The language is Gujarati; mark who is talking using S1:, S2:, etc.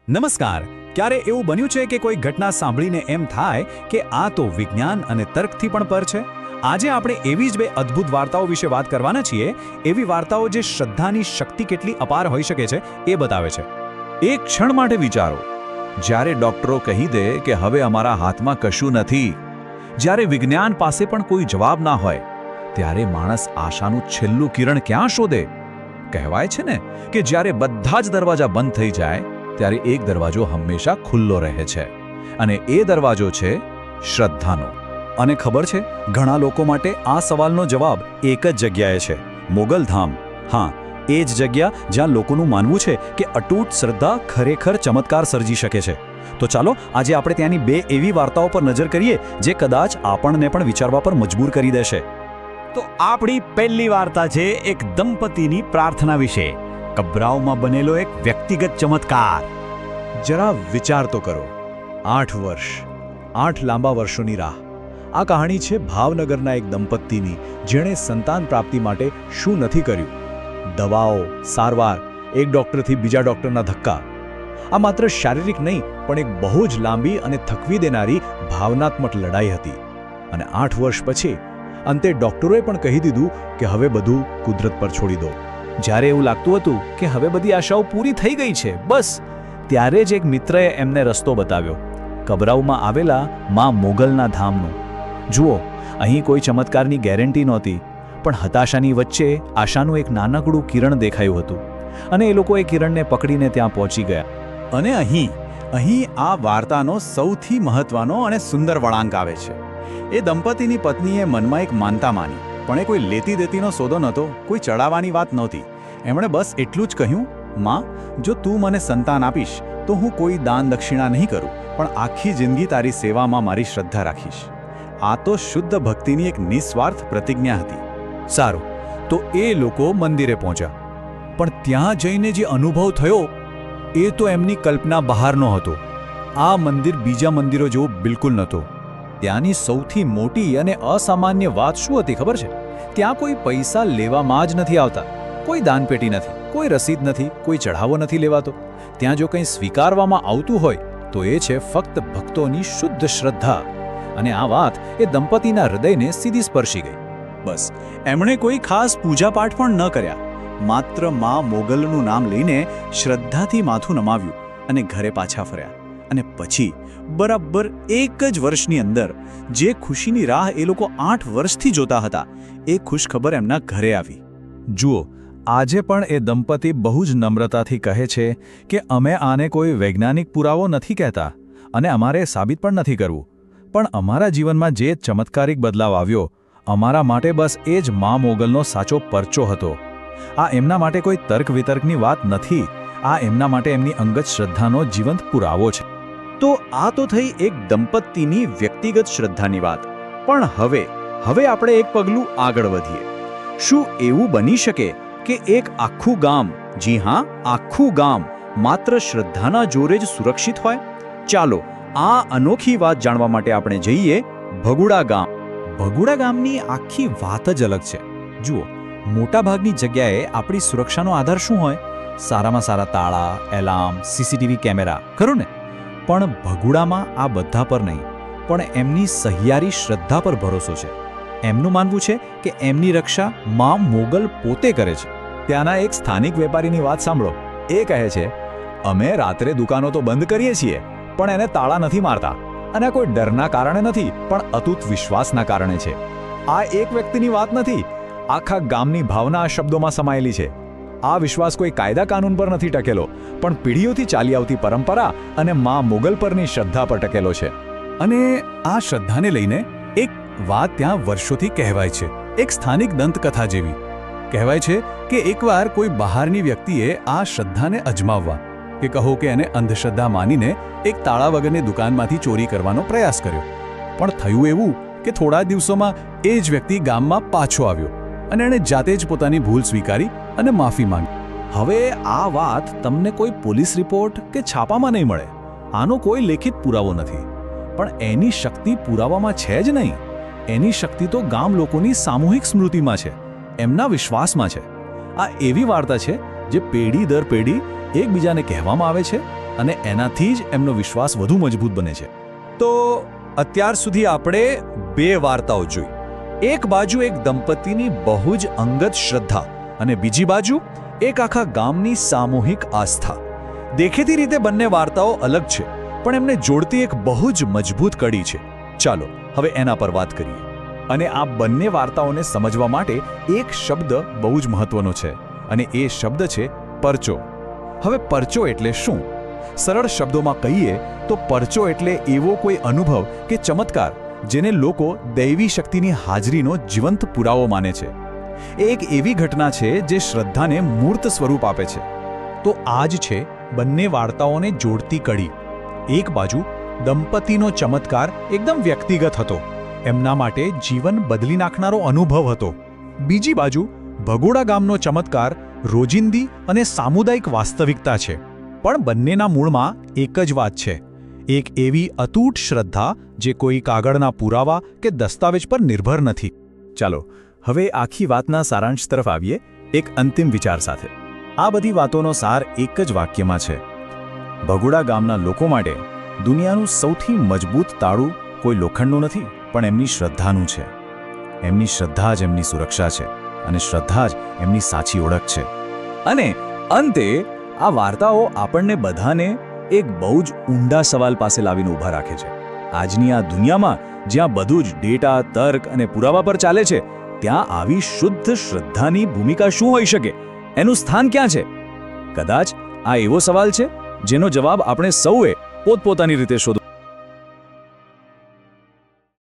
S1: નમસ્કાર. ક્યારે એવું બન્યું છે કે કોઈ ઘટના સાંભળીને એમ થાય કે આ તો વિજ્ઞાન અને તર્કથી પણ પર છે? આજે આપણે એવી જ બે અદ્ભુત વાર્તાઓ વિશે વાત કરવાના છીએ. એવી વાર્તાઓ જે શ્રદ્ધાની શક્તિ કેટલી અપાર હોઈ શકે છે એ બતાવે છે.
S2: એક ક્ષણ માટે વિચારો, જ્યારે ડોક્ટરો કહી દે કે હવે અમારા હાથમાં કશું નથી, જ્યારે વિજ્ઞાન પાસે પણ કોઈ જવાબ ના હોય, ત્યારે માણસ આશાનું છેલ્લું કિરણ ક્યાં શોધે? કહેવાય છે ને કે જ્યારે બધા જ દરવાજા બંધ થઈ જાય ત્યારે એક દરવાજો હંમેશા ખુલ્લો રહે છે, અને એ દરવાજો છે શ્રદ્ધાનો.
S1: અને ખબર છે, ઘણા લોકો માટે આ સવાલનો જવાબ એક જ જગ્યાએ છે: મોગલધામ. હા, એ જ જગ્યા જ્યાં લોકોનું માનવું છે કે અતૂટ શ્રદ્ધા ખરેખર ચમત્કાર સર્જી શકે છે. તો ચાલો આજે આપણે ત્યાંની બે એવી વાર્તાઓ પર નજર કરીએ જે કદાચ આપણને પણ વિચારવા પર મજબૂર કરી દેશે.
S3: તો આપણી પહેલી વાર્તા છે એક દંપતીની પ્રાર્થના વિશે. કબ્રાઓમાં બનેલો એક વ્યક્તિગત ચમત્કાર.
S2: જરા વિચાર તો કરો, 8 વર્ષ, 8 લાંબા વર્ષોની રાહ. આ કહાણી છે ભાવનગરના એક દંપતીની, જેણે સંતાન પ્રાપ્તિ માટે શું નથી કર્યું. દવાઓ, સારવાર, એક ડૉક્ટરથી બીજા ડૉક્ટરના ધક્કા. આ માત્ર શારીરિક નહીં, પણ એક બહુ જ લાંબી અને થકવી દેનારી ભાવનાત્મક લડાઈ હતી. અને 8 વર્ષ પછી અંતે ડૉક્ટરોએ પણ કહી દીધું કે હવે બધું કુદરત પર છોડી દો.
S1: જ્યારે એવું લાગતું હતું કે હવે બધી આશાઓ પૂરી થઈ ગઈ છે, બસ ત્યારે જ એક મિત્રએ એમને રસ્તો બતાવ્યો. કબરાઉમાં આવેલા માં મોગલના ધામનો. જુઓ, અહીં કોઈ ચમત્કારની ગેરંટી નહોતી, પણ હતાશાની વચ્ચે આશાનું એક નાનકડું કિરણ દેખાયું હતું, અને એ લોકો એ કિરણને પકડીને ત્યાં પહોંચી ગયા.
S3: અને અહીં આ વાર્તાનો સૌથી મહત્વનો અને સુંદર વળાંક આવે છે. એ દંપતીની પત્નીએ મનમાં એક માનતા માની, પણ એ કોઈ લેતી દેતીનો સોદો નહોતો, કોઈ ચડાવવાની વાત નહોતી. એમણે બસ એટલું જ કહ્યું: માં, જો તું મને સંતાન આપીશ તો હું કોઈ દાન દક્ષિણા નહીં કરું, પણ આખી જિંદગી તારી સેવામાં મારી શ્રદ્ધા રાખીશ. આ તો શુદ્ધ ભક્તિની એક નિસ્વાર્થ પ્રતિજ્ઞા હતી.
S1: સારું, તો એ લોકો મંદિરે પહોંચ્યા, પણ ત્યાં જઈને જે અનુભવ થયો એ તો એમની કલ્પના બહારનો હતો. આ મંદિર બીજા મંદિરો જેવું બિલકુલ નહોતું. ત્યાંની સૌથી મોટી અને અસામાન્ય વાત શું હતી ખબર છે? ત્યાં કોઈ પૈસા લેવામાં જ નથી આવતા, કોઈ દાનપેટી નથી, કોઈ રસીદ નથી, કોઈ ચઢાવો નથી લેવાતો. ત્યાં જો કંઈ સ્વીકારવામાં આવતું હોય તો એ છે ફક્ત ભક્તોની શુદ્ધ શ્રદ્ધા. અને આ વાત એ દંપતીના હૃદયને સીધી સ્પર્શી ગઈ.
S3: બસ, એમણે કોઈ ખાસ પૂજાપાઠ પણ ન કર્યા, માત્ર માં મોગલનું નામ લઈને શ્રદ્ધાથી માથું નમાવ્યું અને ઘરે પાછા ફર્યા. અને પછી બરાબર એક જ વર્ષની અંદર જે ખુશીની રાહ એ લોકો 8 વર્ષથી જોતા હતા, એ ખુશખબર એમના ઘરે આવી.
S2: જુઓ, આજે પણ એ દંપતી બહુ જ નમ્રતાથી કહે છે કે અમે આને કોઈ વૈજ્ઞાનિક પુરાવો નથી કહેતા, અને અમારે સાબિત પણ નથી કરવું, પણ અમારા જીવનમાં જે ચમત્કારિક બદલાવ આવ્યો, અમારા માટે બસ એ જ મા મોગલનો સાચો પરચો હતો. આ એમના માટે કોઈ તર્ક વિતર્કની વાત નથી, આ એમના માટે એમની અંગત શ્રદ્ધાનો જીવંત પુરાવો છે.
S3: તો આ તો થઈ એક દંપતીની વ્યક્તિગત શ્રદ્ધાની વાત. પણ હવે આપણે એક પગલું આગળ વધીએ. શું એવું બની શકે કે એક આખું ગામ, જી હા, આખું ગામ માત્ર શ્રદ્ધાના જોરે જ સુરક્ષિત હોય? ચાલો આ અનોખી વાત જાણવા માટે આપણે જઈએ ભગુડા ગામ.
S1: ભગુડા ગામની આખી વાત જ અલગ છે. જુઓ, મોટાભાગની જગ્યાએ આપણી સુરક્ષાનો આધાર શું હોય? સારામાં સારા તાળા, એલાર્મ, સીસીટીવી કેમેરા, ખરું ને? પણ ભગુડામાં આ બધા પર નહીં, પણ એમની સહિયારી શ્રદ્ધા પર ભરોસો છે. એમનું માનવું છે કે એમની રક્ષા માં મોગલ પોતે કરે છે.
S3: ત્યાંના એક સ્થાનિક વેપારીની વાત સાંભળો. એ કહે છે, અમે રાત્રે દુકાનો તો બંધ કરીએ છીએ, પણ એને તાળા નથી મારતા. અને આ કોઈ ડરના કારણે નથી, પણ અતૂટ વિશ્વાસના કારણે છે. આ એક વ્યક્તિની વાત નથી, આખા ગામની ભાવના આ શબ્દોમાં સમાયેલી છે. આ વિશ્વાસ કોઈ કાયદા કાનૂન પર નથી ટકેલો, પણ પેઢીઓથી ચાલી આવતી પરંપરા અને માં મોગલ પરની શ્રદ્ધા પર ટકેલો છે.
S1: અને આ શ્રદ્ધાને લઈને એક વાત ત્યાં વર્ષોથી કહેવાય છે, એક સ્થાનિક દંતકથા જેવી. કહેવાય છે કે એકવાર કોઈ બહારની વ્યક્તિએ આ શ્રદ્ધાને અજમાવવા, કે કહો કે એને અંધશ્રદ્ધા માનીને એક તાળા વગરની દુકાનમાંથી ચોરી કરવાનો પ્રયાસ કર્યો. પણ થયું એવું કે થોડા દિવસોમાં એ જ વ્યક્તિ ગામમાં પાછો આવ્યો અને એણે જાતે જ પોતાની ભૂલ સ્વીકારી અને માફી માંગી. હવે આ વાત તમને કોઈ પોલીસ રિપોર્ટ કે છાપામાં નહીં મળે, આનો કોઈ લેખિત પુરાવો નથી, પણ એની શક્તિ પુરાવામાં છે જ નહીં. એની શક્તિ તો ગામ લોકોની સામૂહિક સ્મૃતિમાં છે, એમના વિશ્વાસમાં છે. આ એવી વાર્તા છે જે પેઢી દર પેઢી એકબીજાને કહેવામાં આવે છે
S3: અને એનાથી જ એમનો વિશ્વાસ વધુ મજબૂત બને છે.
S2: તો અત્યાર સુધી આપણે બે વાર્તાઓ જોઈ. એક બાજુ એક દંપતીની બહુ જ અંગત શ્રદ્ધા અને બીજી બાજુ એક આખા ગામની સામૂહિક આસ્થા. દેખેતી રીતે બંને વાર્તાઓ અલગ છે, પણ એમને જોડતી એક બહુ જ મજબૂત કડી છે. ચાલો હવે એના પર વાત કરીએ. અને આ બંને વાર્તાઓને સમજવા માટે એક શબ્દ બહુ જ મહત્વનો છે, અને એ શબ્દ છે પરચો. હવે પરચો એટલે શું? સરળ શબ્દોમાં કહીએ તો પરચો એટલે એવો કોઈ અનુભવ કે ચમત્કાર જેને લોકો દૈવી શક્તિની હાજરીનો જીવંત પુરાવો માને છે. એ એક એવી ઘટના છે જે શ્રદ્ધાને મૂર્ત સ્વરૂપ આપે છે. તો આ જ છે બંને વાર્તાઓને જોડતી કડી. એક બાજુ દંપતીનો ચમત્કાર એકદમ વ્યક્તિગત હતો, એમના માટે જીવન બદલી નાખનારો અનુભવ હતો. બીજી બાજુ ભગોડા ગામનો ચમત્કાર રોજિંદી અને સામુદાયિક વાસ્તવિકતા છે. પણ બંનેના મૂળમાં એક જ વાત છે, એક એવી અતૂટ શ્રદ્ધા જે કોઈ કાગળના પુરાવા કે દસ્તાવેજ પર નિર્ભર નથી.
S3: ચાલો હવે આખી વાતના સારાંશ તરફ આવીએ, એક અંતિમ વિચાર સાથે. આ બધી વાતોનો સાર એક જ વાક્યમાં છે. ભગોડા ગામના લોકો માટે દુનિયાનું સૌથી મજબૂત તાળું કોઈ લોખંડનું નથી, પણ એમની શ્રદ્ધાનું છે. એમની શ્રદ્ધા જ એમની સુરક્ષા છે, અને શ્રદ્ધા જ એમની સાચી ઓળખ છે. અને અંતે આ વાર્તાઓ આપણને બધાને એક બહુ જ ઊંડા સવાલ પાસે લાવીને ઊભા રાખે છે. આજની આ દુનિયામાં જ્યાં બધું જ ડેટા, તર્ક અને પુરાવા પર ચાલે છે, ત્યાં આવી શુદ્ધ શ્રદ્ધાની ભૂમિકા શું હોઈ શકે? એનું સ્થાન ક્યાં છે? કદાચ આ એવો સવાલ છે જેનો જવાબ આપણે સૌએ પોતપોતાની રીતે શોધવો